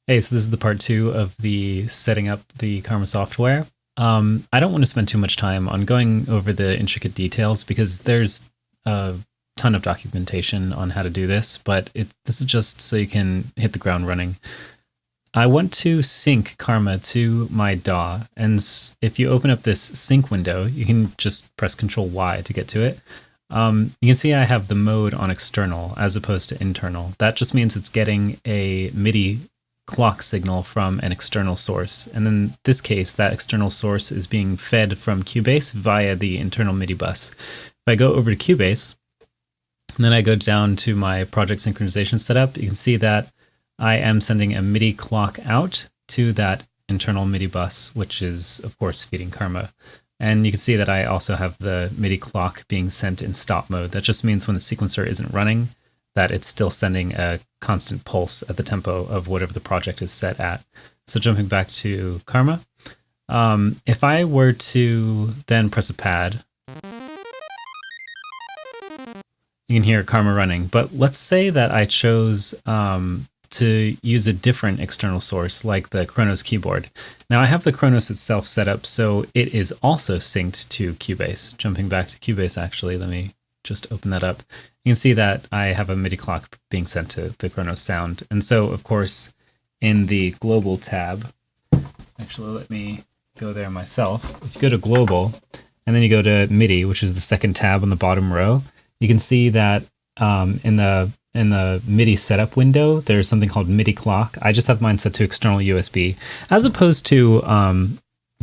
Hey, so this is the part two of the setting up the Karma software. I don't want to spend too much time on going over the intricate details because there's a ton of documentation on how to do this, but this is just so you can hit the ground running. I want to sync Karma to my DAW, and if you open up this sync window, you can just press Control Y to get to it. You can see I have the mode on external as opposed to internal. That just means it's getting a MIDI clock signal from an external source. And in this case, that external source is being fed from Cubase via the internal MIDI bus. If I go over to Cubase, and then I go down to my project synchronization setup, you can see that I am sending a MIDI clock out to that internal MIDI bus, which is, of course, feeding Karma. And you can see that I also have the MIDI clock being sent in stop mode. That just means when the sequencer isn't running, that it's still sending a constant pulse at the tempo of whatever the project is set at. So jumping back to Karma, if I were to then press a pad, you can hear Karma running. But let's say that I chose to use a different external source like the Kronos keyboard. Now I have the Kronos itself set up so it is also synced to Cubase. Jumping back to Cubase, actually, let me just open that up. You can see that I have a MIDI clock being sent to the Kronos sound. And so, of course, in the global tab, actually, let me go there myself. If you go to global, and then you go to MIDI, which is the second tab on the bottom row, you can see that in the MIDI setup window, there's something called MIDI Clock. I just have mine set to external USB, as opposed to auto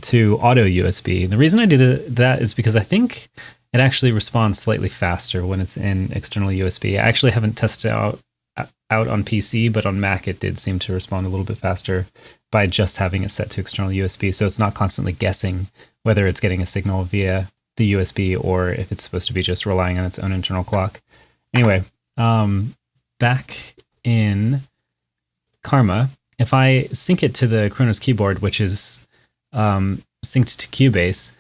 USB. The reason I do that is because I think it actually responds slightly faster when it's in external USB. I actually haven't tested it out on PC, but on Mac it did seem to respond a little bit faster by just having it set to external USB. So it's not constantly guessing whether it's getting a signal via the USB or if it's supposed to be just relying on its own internal clock. Anyway, back in Karma, if I sync it to the Kronos keyboard, which is synced to Cubase,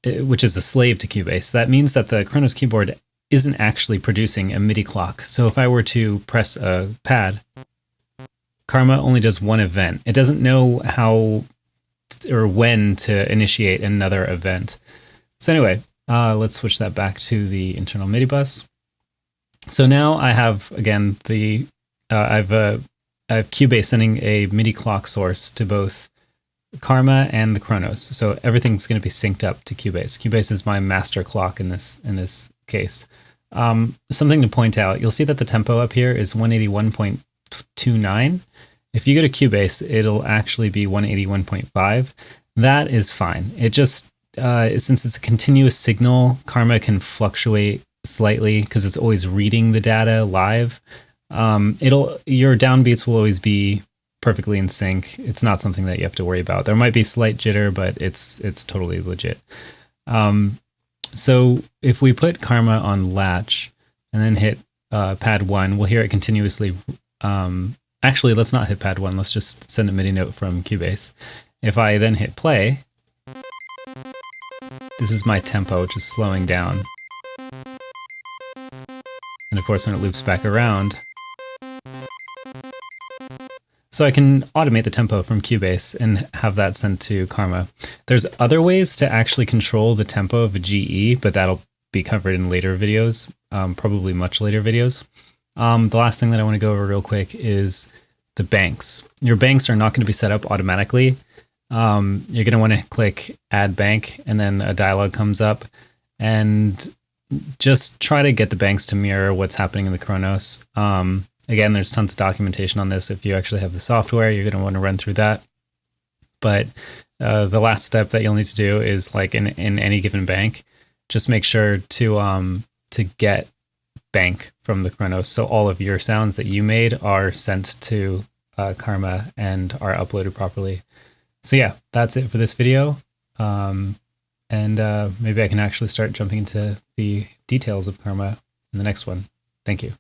which is a slave to Cubase, that means that the Kronos keyboard isn't actually producing a MIDI clock. So if I were to press a pad, Karma only does one event. It doesn't know how or when to initiate another event. So anyway, let's switch that back to the internal MIDI bus. So now I have, again, I have Cubase sending a MIDI clock source to both Karma and the Kronos. So everything's going to be synced up to Cubase. Cubase is my master clock in this case. Something to point out, you'll see that the tempo up here is 181.29. If you go to Cubase, it'll actually be 181.5. That is fine. It just, since it's a continuous signal, Karma can fluctuate slightly because it's always reading the data live. Your downbeats will always be perfectly in sync. It's not something that you have to worry about. There might be slight jitter, but it's totally legit. So if we put Karma on latch and then hit pad 1, we'll hear it continuously. Actually, let's not hit pad 1. Let's just send a MIDI note from Cubase. If I then hit play, this is my tempo, which is slowing down. And of course, when it loops back around, so I can automate the tempo from Cubase and have that sent to Karma. There's other ways to actually control the tempo of a GE, but that'll be covered in later videos, probably much later videos. The last thing that I want to go over real quick is the banks. Your banks are not going to be set up automatically. You're going to want to click Add Bank, and then a dialog comes up, and just try to get the banks to mirror what's happening in the Kronos. Again, there's tons of documentation on this. If you actually have the software, you're going to want to run through that. But the last step that you'll need to do is, like in any given bank, just make sure to get bank from the Kronos. So all of your sounds that you made are sent to Karma and are uploaded properly. So yeah, that's it for this video. And maybe I can actually start jumping into the details of Karma in the next one. Thank you.